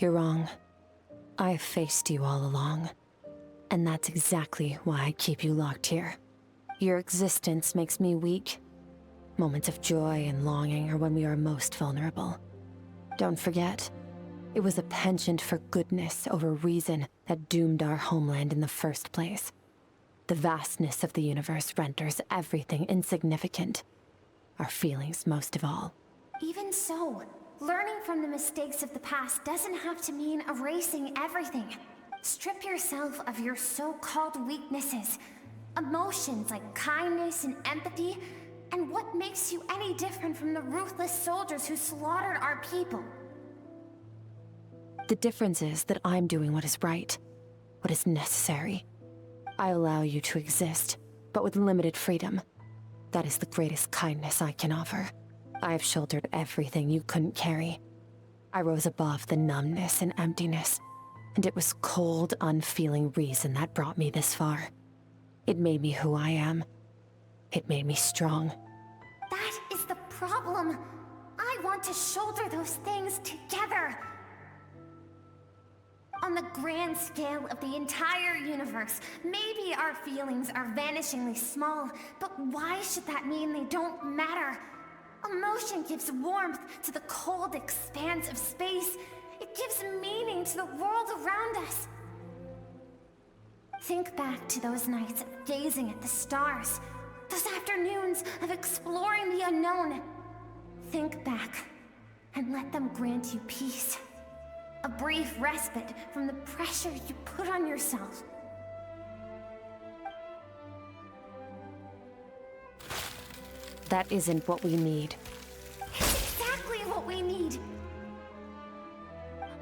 You're wrong. I've faced you all along. And that's exactly why I keep you locked here. Your existence makes me weak. Moments of joy and longing are when we are most vulnerable. Don't forget, it was a penchant for goodness over reason that doomed our homeland in the first place. The vastness of the universe renders everything insignificant. Our feelings most of all. Even so, learning from the mistakes of the past doesn't have to mean erasing everything. Strip yourself of your so-called weaknesses. Emotions like kindness and empathy, and what makes you any different from the ruthless soldiers who slaughtered our people? The difference is that I'm doing what is right, what is necessary. I allow you to exist, but with limited freedom. That is the greatest kindness I can offer. I have shouldered everything you couldn't carry. I rose above the numbness and emptiness, and it was cold, unfeeling reason that brought me this far. It made me who I am. It made me strong. That is the problem. I want to shoulder those things together. On the grand scale of the entire universe, maybe our feelings are vanishingly small, but why should that mean they don't matter? Emotion gives warmth to the cold expanse of space. It gives meaning to the world around us. Think back to those nights of gazing at the stars, those afternoons of exploring the unknown. Think back and let them grant you peace. A brief respite from the pressure you put on yourself. That isn't what we need. It's exactly what we need.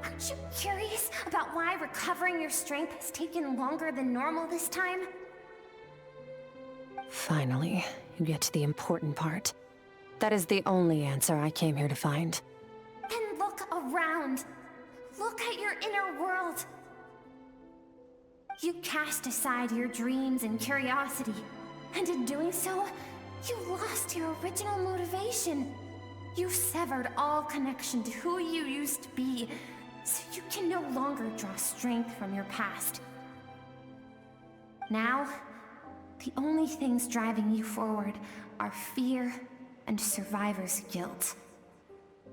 Aren't you curious about why recovering your strength has taken longer than normal this time? Finally, you get to the important part. That is the only answer I came here to find. Then look around. Look at your inner world. You cast aside your dreams and curiosity, and in doing so, you lost your original motivation. You severed all connection to who you used to be, so you can no longer draw strength from your past. Now, the only things driving you forward are fear and survivor's guilt.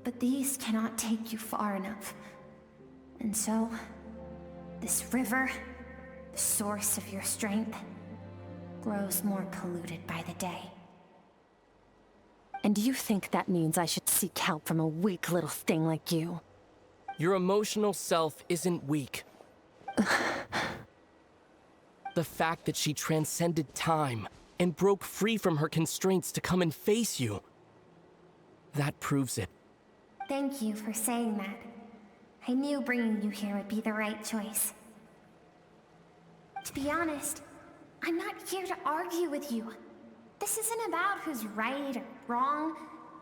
But these cannot take you far enough. And so, this river, the source of your strength, grows more polluted by the day. And you think that means I should seek help from a weak little thing like you? Your emotional self isn't weak. The fact that she transcended time and broke free from her constraints to come and face you, that proves it. Thank you for saying that. I knew bringing you here would be the right choice. To be honest, I'm not here to argue with you. This isn't about who's right or wrong.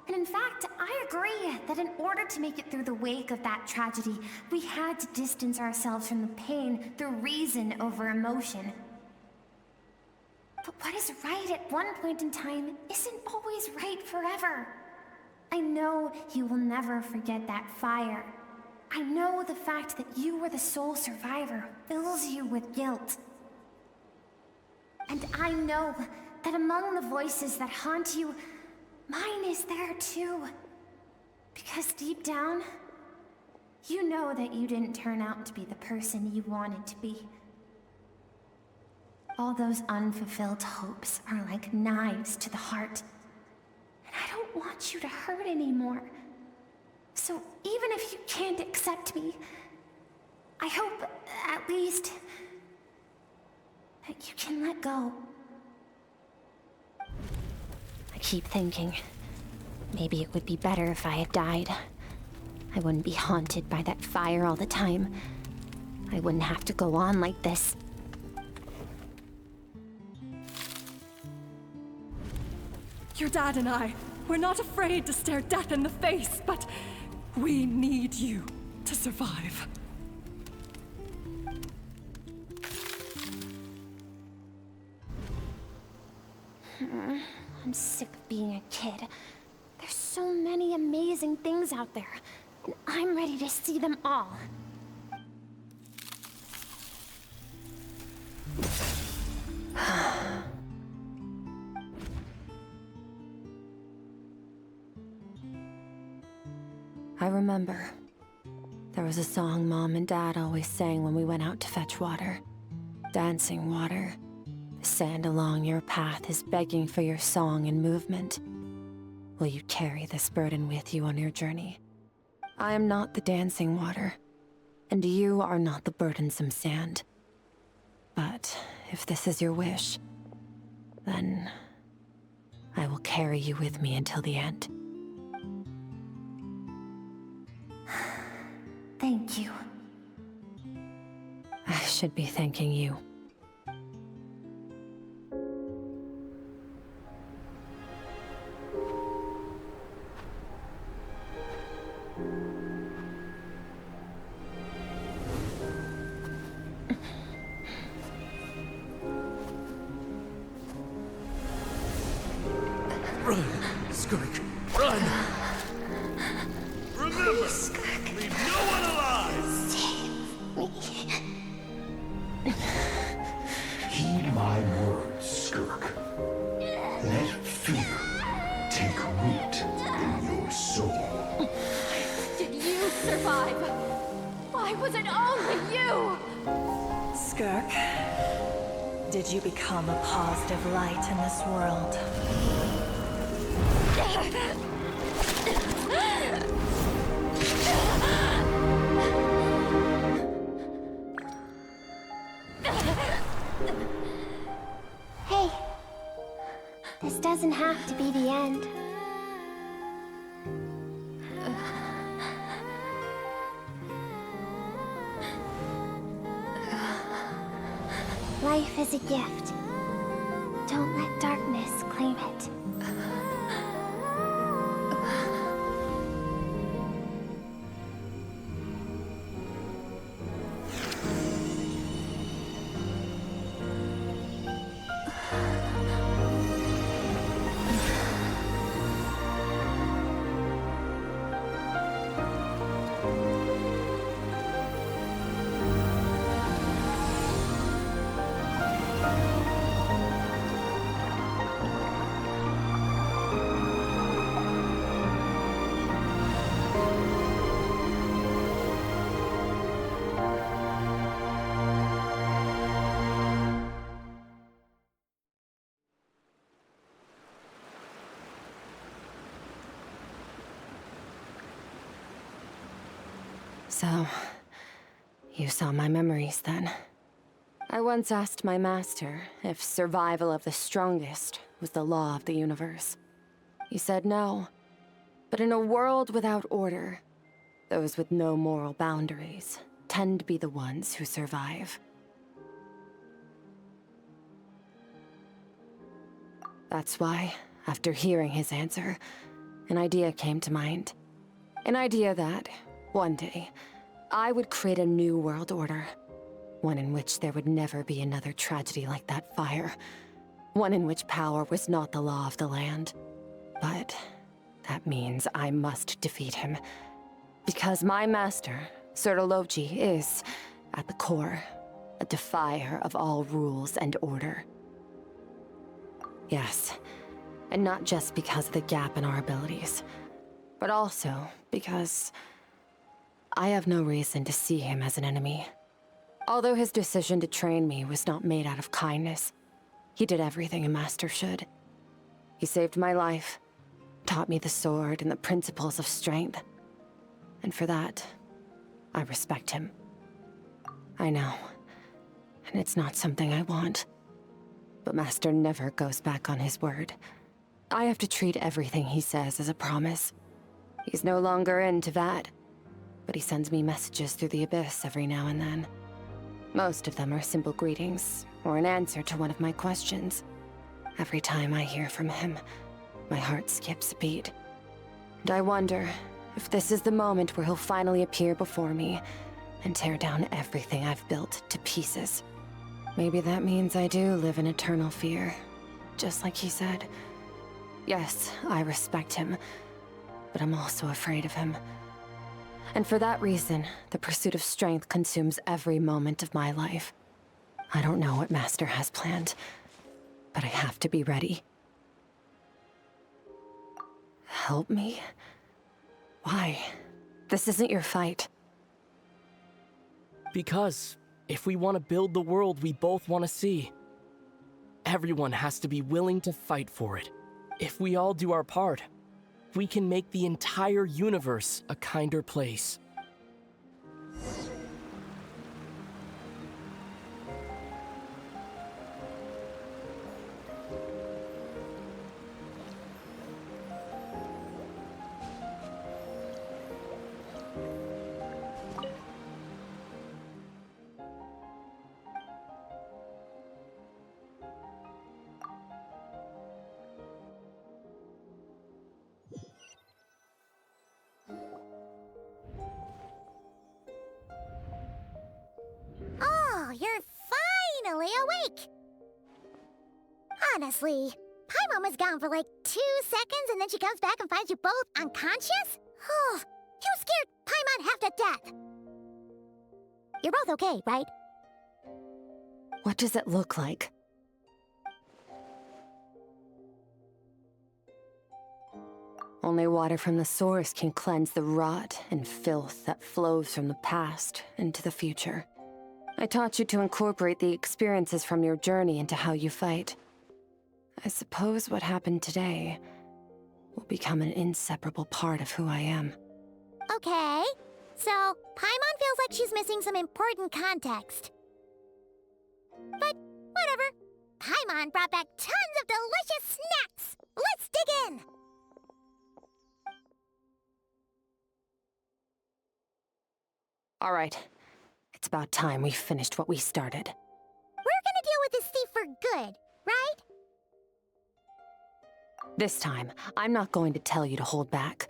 And in fact, I agree that in order to make it through the wake of that tragedy, we had to distance ourselves from the pain through reason over emotion. But what is right at one point in time isn't always right forever. I know you will never forget that fire. I know the fact that you were the sole survivor fills you with guilt. And I know that among the voices that haunt you, mine is there too. Because deep down, you know that you didn't turn out to be the person you wanted to be. All those unfulfilled hopes are like knives to the heart. And I don't want you to hurt anymore. So even if you can't accept me, I hope, at least, that you can let go. I keep thinking, maybe it would be better if I had died. I wouldn't be haunted by that fire all the time. I wouldn't have to go on like this. Your dad and I, we're not afraid to stare death in the face, but we need you to survive. I'm sick of being a kid. There's so many amazing things out there, and I'm ready to see them all. I remember. There was a song Mom and Dad always sang when we went out to fetch water. Dancing water. The sand along your path is begging for your song and movement. Will you carry this burden with you on your journey? I am not the dancing water, and you are not the burdensome sand. But if this is your wish, then I will carry you with me until the end. Thank you. I should be thanking you. Run, Skirk, run! Remember, leave no one alive! Heed my words, Skirk. Let fear take root in your soul. Did you survive? Why was it only you? Skirk, did you become a positive light in this world? Hey, this doesn't have to be the end. Life is a gift. Don't let darkness claim it. So, you saw my memories then. I once asked my master if survival of the strongest was the law of the universe. He said no. But in a world without order, those with no moral boundaries tend to be the ones who survive. That's why, after hearing his answer, an idea came to mind. An idea that, one day, I would create a new world order. One in which there would never be another tragedy like that fire. One in which power was not the law of the land. But that means I must defeat him. Because my master, Sertologi, is, at the core, a defier of all rules and order. Yes, and not just because of the gap in our abilities, but also because I have no reason to see him as an enemy. Although his decision to train me was not made out of kindness, he did everything a master should. He saved my life, taught me the sword and the principles of strength. And for that, I respect him. I know, and it's not something I want. But Master never goes back on his word. I have to treat everything he says as a promise. He's no longer into that, but he sends me messages through the abyss every now and then. Most of them are simple greetings, or an answer to one of my questions. Every time I hear from him, my heart skips a beat. And I wonder if this is the moment where he'll finally appear before me and tear down everything I've built to pieces. Maybe that means I do live in eternal fear, just like he said. Yes, I respect him, but I'm also afraid of him. And for that reason, the pursuit of strength consumes every moment of my life. I don't know what Master has planned, but I have to be ready. Help me? Why? This isn't your fight. Because if we want to build the world we both want to see, everyone has to be willing to fight for it. If we all do our part, we can make the entire universe a kinder place. Oh, you're finally awake! Honestly, Paimon was gone for like 2 seconds and then she comes back and finds you both unconscious? Oh, you scared Paimon half to death! You're both okay, right? What does it look like? Only water from the source can cleanse the rot and filth that flows from the past into the future. I taught you to incorporate the experiences from your journey into how you fight. I suppose what happened today will become an inseparable part of who I am. Okay, so Paimon feels like she's missing some important context. But whatever. Paimon brought back tons of delicious snacks! Let's dig in! All right. It's about time we finished what we started. We're gonna deal with this thief for good, right? This time, I'm not going to tell you to hold back.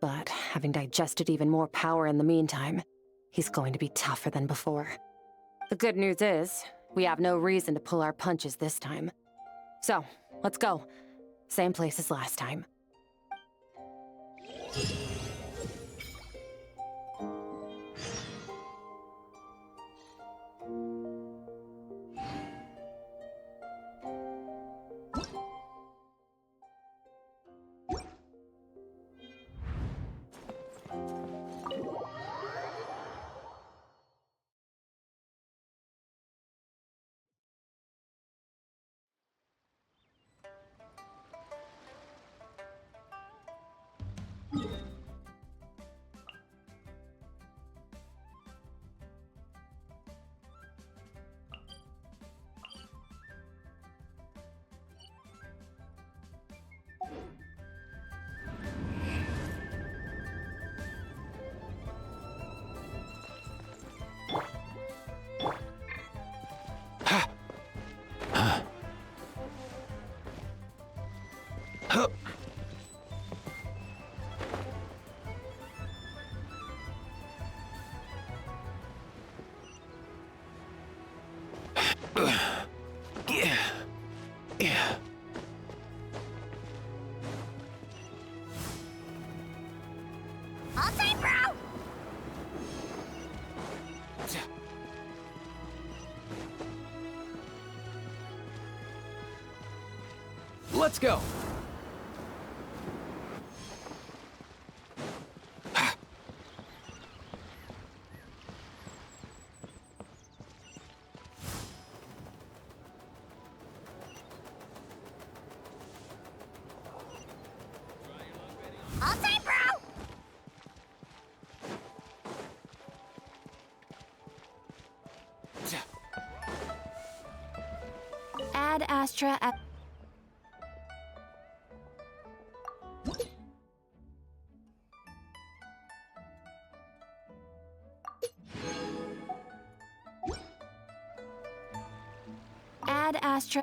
But having digested even more power in the meantime, he's going to be tougher than before. The good news is, we have no reason to pull our punches this time. So, let's go. Same place as last time. All time, bro! Let's go! All time, bro! Ad Astra. Ad Astra.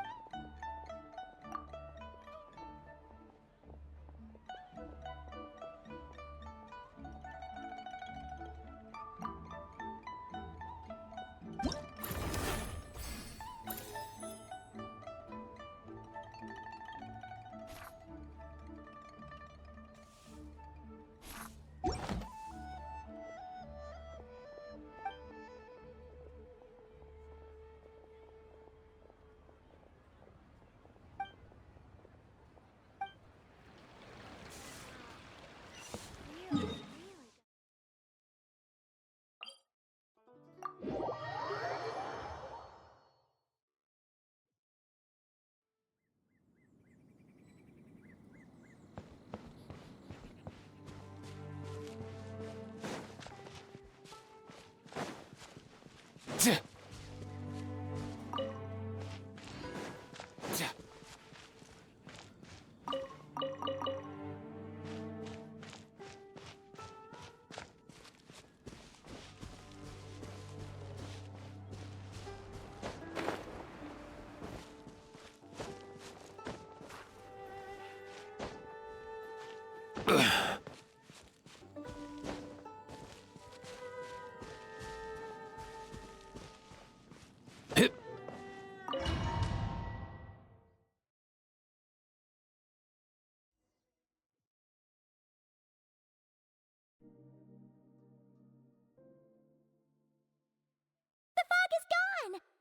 on!